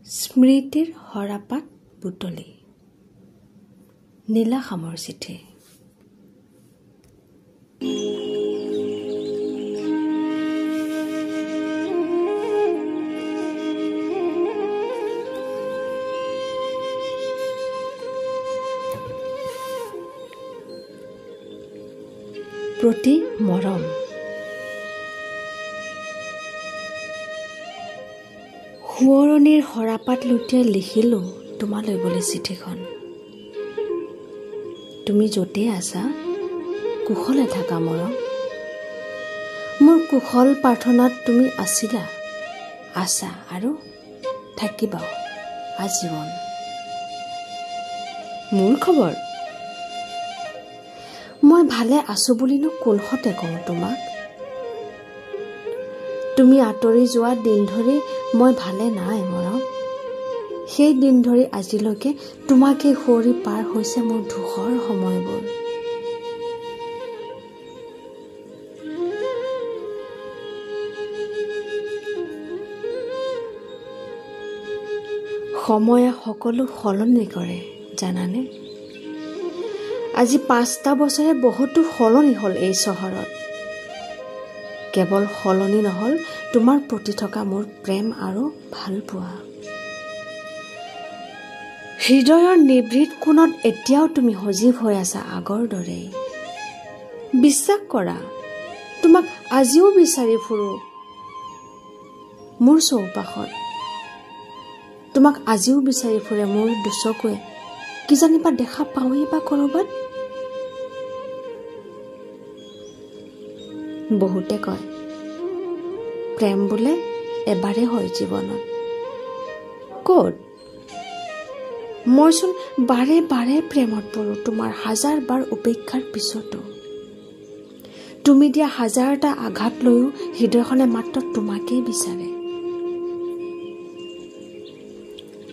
স্মৃতিৰ হৰাপাত বুটলি নীলাখামৰ চিঠি। প্ৰতি মৰম। সোঁৱৰণিৰ হৰাপাত লুটিয়াই লিখিলোঁ তোমালৈ বুলি চিঠিখন। তুমি য'তেই আছা কুশলে থাকা মৰম। মোৰ কুশল প্ৰাৰ্থনাত তুমি আছিলা, আছা আৰু থাকিবাও আজীৱন। মোৰ খবৰ মই ভালে আছো বুলিনো কোনহতে কওঁ তোমাক। তুমি আঁতৰি যোৱা দিন ধৰি মই ভালে নাই মৰম। সেই দিন ধৰি আজিলৈকে তোমাকে সৰি পাৰ হৈছে মোৰ ধূসৰ সময়বোৰ। সময়ে সকলো সলনি কৰে জানানে। আজি 5টা বছৰে বহুতো সলনি হ'ল এই চহৰত। কেৱল সলনি নহ'ল তোমাৰ প্ৰতি থকা মোৰ প্ৰেম আৰু ভালপোৱা। হৃদয়ৰ নিভৃত কোণত এতিয়াও তুমি সজীৱ হৈ আছা আগৰ দৰেই। বিশ্বাস কৰা, তোমাক আজিও বিচাৰি ফুৰো মোৰ চৌপাশত। তোমাক আজিও বিচাৰি ফুৰে মোৰ দুচকুৱে। কিজানিবা দেখা পাওঁৱেই বা ক'ৰবাত। বহুতে কয় প্ৰেম বোলে এবাৰে হয় জীৱনত। ক'ত? মইচোন বাৰে বাৰে প্ৰেমত পৰো তোমাৰ হাজাৰ বাৰ উপেক্ষাৰ পিছতো। তুমি দিয়া হাজাৰটা আঘাত লৈও হৃদয়খনে মাত্ৰ তোমাকেই বিচাৰে।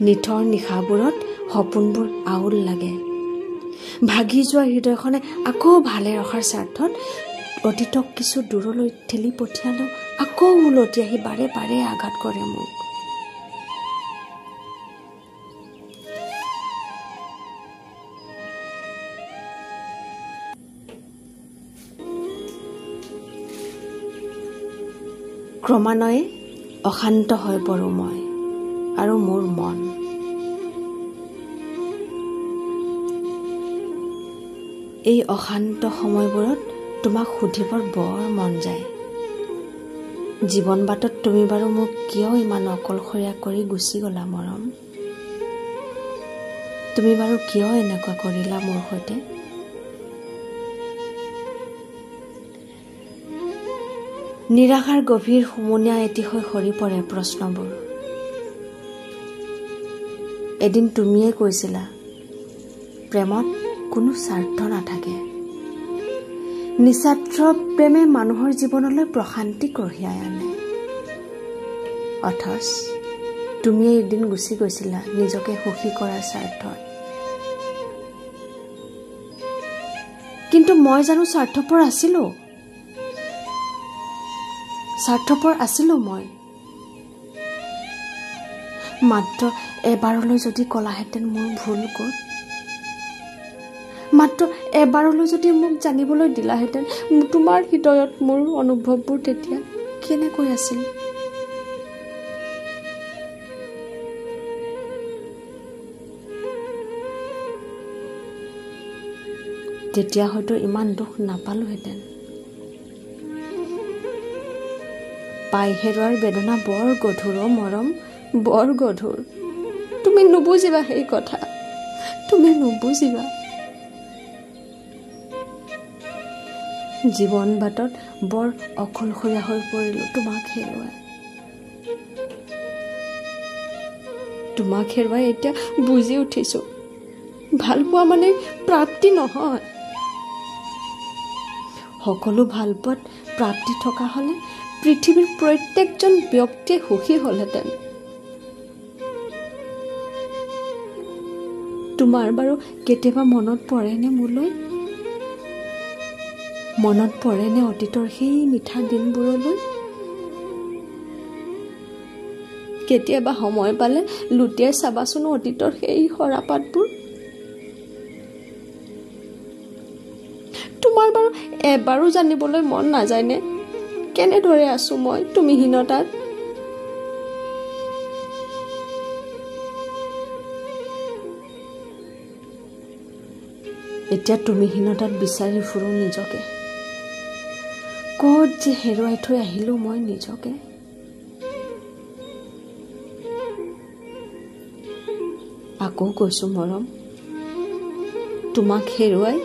নিথৰ নিশাবোৰত সপোনবোৰ আউল লাগে। ভাগি যোৱা হৃদয়খনে আকৌ ভালে ৰখাৰ স্বাৰ্থত অতীতক কিছু দূৰলৈ ঠেলি পঠিয়ালেও আকৌ উলটি আহি বাৰে বাৰে আঘাত কৰে মোক। ক্ৰমান্বয়ে অশান্ত হৈ পৰো মই আৰু মোৰ মন। এই অশান্ত সময়বোৰত তোমাক সুধিবৰ বৰ মন যায়। জীৱন বাটত তুমি বাৰু মোক কিয় ইমান অকলশৰীয়া কৰি গুচি গলা মৰম? তুমি বাৰু কিয় এনেকুৱা কৰিলা মোৰ সৈতে? নিৰাশাৰ গভীৰ হুমুনিয়া এটি হৈ সৰি পৰে প্ৰশ্নবোৰ। এদিন তুমিয়ে কৈছিলা প্ৰেমত কোনো স্বাৰ্থ নাথাকে। নিস্বাৰ্থ প্ৰেমে মানুহৰ জীৱনলৈ প্ৰশান্তি কঢ়িয়াই আনে। অথচ তুমিয়ে এদিন গুচি গৈছিলা নিজকে সুখী কৰাৰ স্বাৰ্থত। কিন্তু মই জানো স্বাৰ্থপৰ আছিলো? স্বাৰ্থপৰ আছিলো মই। মাত্ৰ এবাৰলৈ যদি কলাহেঁতেন মোৰ ভুল ক'ত। মাত্ৰ এবাৰলৈ যদি মোক জানিবলৈ দিলাহেঁতেন তোমাৰ হৃদয়ত মোৰ অনুভৱবোৰ তেতিয়া কেনেকৈ আছিল। তেতিয়া হয়তো ইমান দুখ নাপালোহেঁতেন। পাই হেৰুৱাৰ বেদনা বৰ গধুৰ মৰম, বৰ গধুৰ। তুমি নুবুজিবা সেই কথা, তুমি নুবুজিবা। জীৱন বাটত বৰ অকলশৰীয়া হৈ পৰিলো তোমাক হেৰুৱাই। তোমাক হেৰুৱাই এতিয়া বুজি উঠিছো ভালপোৱা মানে প্ৰাপ্তি নহয়। সকলো ভালপোৱাত প্ৰাপ্তি থকা হ'লে পৃথিৱীৰ প্ৰত্যেকজন ব্যক্তিয়ে সুখী হ'লহেঁতেন। তোমাৰ বাৰু কেতিয়াবা মনত পৰেনে মোলৈ? মনত পৰেনে অতীতৰ সেই মিঠা দিনবোৰলৈ? কেতিয়াবা সময় পালে লুটিয়াই চাবাচোন অতীতৰ সেই সৰাপাতবোৰ। তোমাৰ বাৰু এবাৰো জানিবলৈ মন নাযায়নে কেনেদৰে আছো মই তুমিহীনতাত? এতিয়া তুমিহীনতাত বিচাৰি ফুৰো নিজকে, ক'ত যে হেৰুৱাই থৈ আহিলো মই নিজকে। আকৌ কৈছো মৰম, তোমাক হেৰুৱাই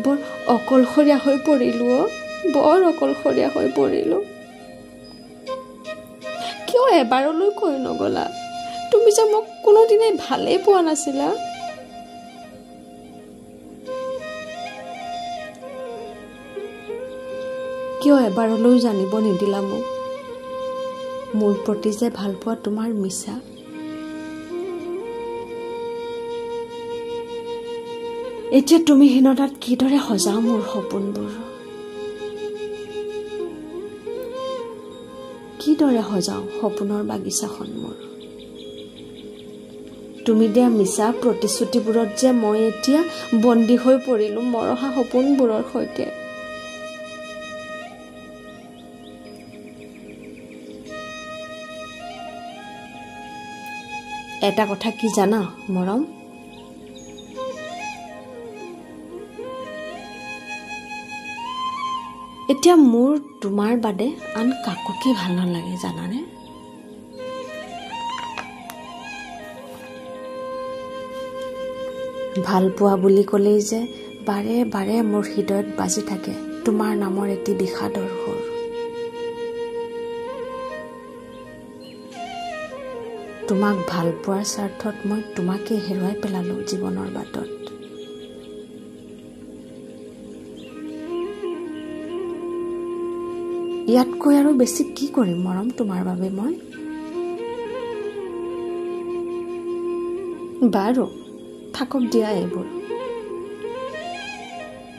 বৰ অকলশৰীয়া হৈ পৰিলো, বৰ অকলশৰীয়া হৈ পৰিলো। কিয় এবাৰলৈ কৈ নগলা তুমি যে মোক কোনোদিনেই ভালেই পোৱা নাছিলা? কিয় এবাৰলৈ জানিব নিদিলা মোক মোৰ প্ৰতি যে ভাল পোৱা তোমাৰ মিছা? এতিয়া তুমিহীনতাত কিদৰে সজাও মোৰ সপোনবোৰ, কিদৰে সজাও সপোনৰ বাগিচাখন মোৰ? তুমি দিয়া মিছা প্ৰতিশ্ৰুতিবোৰত যে মই এতিয়া বন্দী হৈ পৰিলো মৰহা সপোনবোৰৰ সৈতে। এটা কথা কি জানা মৰম, এতিয়া মোৰ তোমাৰ বাদে আন কাকোকে ভাল নালাগে জানানে? ভাল পোৱা বুলি ক'লেই যে বাৰে বাৰে মোৰ হৃদয়ত বাজি থাকে তোমাৰ নামৰ এটি বিষাদৰ সুৰ। তোমাক ভাল পোৱাৰ স্বাৰ্থত মই তোমাকে হেৰুৱাই পেলালো জীৱনৰ বাটত। ইয়াতকৈ আৰু বেছি কি কৰিম মৰম তোমাৰ বাবে মই? বাৰু থাকক দিয়া এইবোৰ,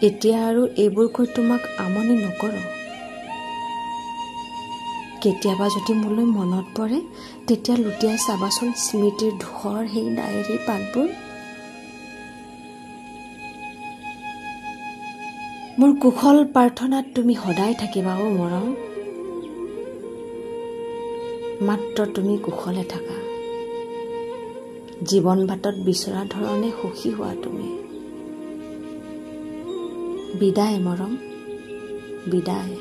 এতিয়া আৰু এইবোৰ কৈ তোমাক আমনি নকৰো। কেতিয়াবা যদি মোলৈ মনত পৰে তেতিয়া লুটিয়াই চাবাচোন স্মৃতিৰ ধূসৰ সেই ডায়েৰীৰ পাতবোৰ। মোৰ কুশল প্ৰাৰ্থনাত তুমি সদায় থাকিবা অ মৰম, মাত্ৰ তুমি কুশলে থাকা, জীৱন বাটত বিচৰা ধৰণে সুখী হোৱা তুমি। বিদায় মৰম, বিদায়।